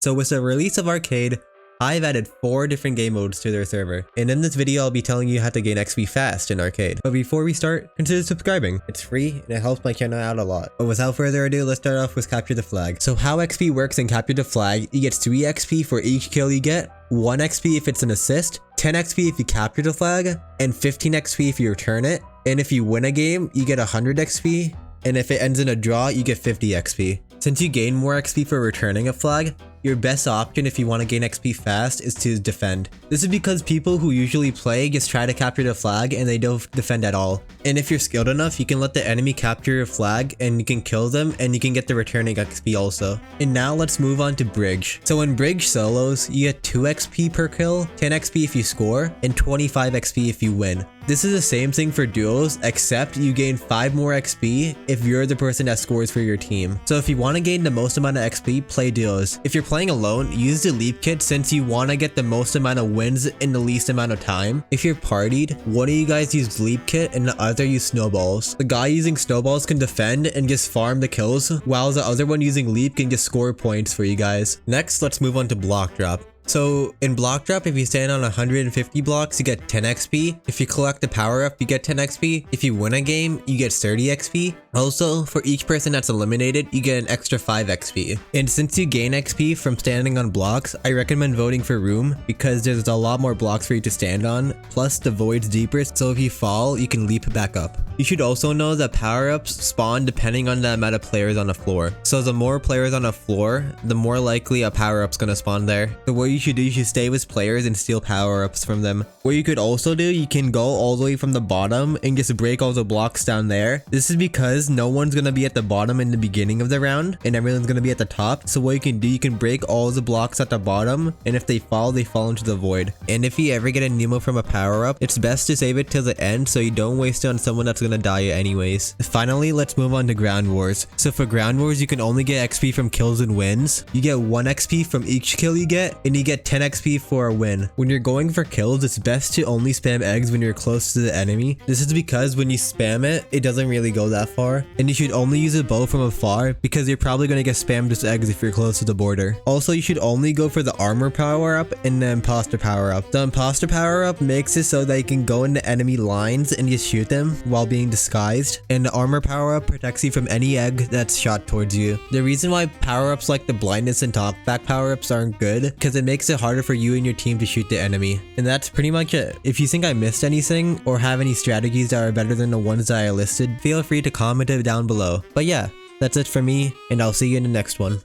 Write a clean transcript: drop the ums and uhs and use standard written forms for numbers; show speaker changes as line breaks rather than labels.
So with the release of Arcade, I've added 4 different game modes to their server, and in this video I'll be telling you how to gain XP fast in Arcade. But before we start, consider subscribing. It's free and it helps my channel out a lot. But without further ado, let's start off with Capture the Flag. So how XP works in Capture the Flag, you get 3 XP for each kill you get, 1 XP if it's an assist, 10 XP if you capture the flag, and 15 XP if you return it. And if you win a game, you get 100 XP, and if it ends in a draw, you get 50 XP. Since you gain more XP for returning a flag, your best option if you want to gain XP fast is to defend. This is because people who usually play just try to capture the flag and they don't defend at all. And if you're skilled enough, you can let the enemy capture your flag and you can kill them and you can get the returning XP also. And now let's move on to Bridge. So in Bridge solos, you get 2 XP per kill, 10 XP if you score, and 25 XP if you win. This is the same thing for duos, except you gain 5 more XP if you're the person that scores for your team. So if you want to gain the most amount of XP, play duos. If you're playing alone, use the leap kit since you want to get the most amount of wins in the least amount of time. If you're partied, one of you guys use leap kit and the other use snowballs. The guy using snowballs can defend and just farm the kills, while the other one using leap can just score points for you guys. Next, let's move on to block drop. So in block drop, if you stand on 150 blocks, you get 10 XP. If you collect the power up, you get 10 XP. If you win a game, you get 30 XP. Also, for each person that's eliminated, you get an extra 5 XP. And since you gain XP from standing on blocks, I recommend voting for room because there's a lot more blocks for you to stand on. Plus the void's deeper, so if you fall, you can leap back up. You should also know that power-ups spawn depending on the amount of players on the floor. So the more players on the floor, the more likely a power-up's gonna spawn there. So what you should do, you should stay with players and steal power-ups from them. What you could also do, you can go all the way from the bottom and just break all the blocks down there. This is because no one's gonna be at the bottom in the beginning of the round and everyone's gonna be at the top. So what you can do, you can break all the blocks at the bottom, and if they fall into the void. And if you ever get a Nemo from a power-up, it's best to save it till the end so you don't waste it on someone that's gonna die anyways. Finally, let's move on to Ground Wars. So for Ground Wars, you can only get XP from kills and wins. You get 1 XP from each kill you get, and you get 10 XP for a win. When you're going for kills, it's best to only spam eggs when you're close to the enemy. This is because when you spam it, it doesn't really go that far. And you should only use a bow from afar because you're probably going to get spammed with eggs if you're close to the border. Also, you should only go for the armor power up and the imposter power up. The imposter power up makes it so that you can go into enemy lines and just shoot them while being disguised. And the armor power up protects you from any egg that's shot towards you. The reason why power ups like the blindness and talkback power ups aren't good because it makes it harder for you and your team to shoot the enemy. And that's pretty much it. If you think I missed anything or have any strategies that are better than the ones that I listed, feel free to comment it down below. But yeah, that's it for me, and I'll see you in the next one.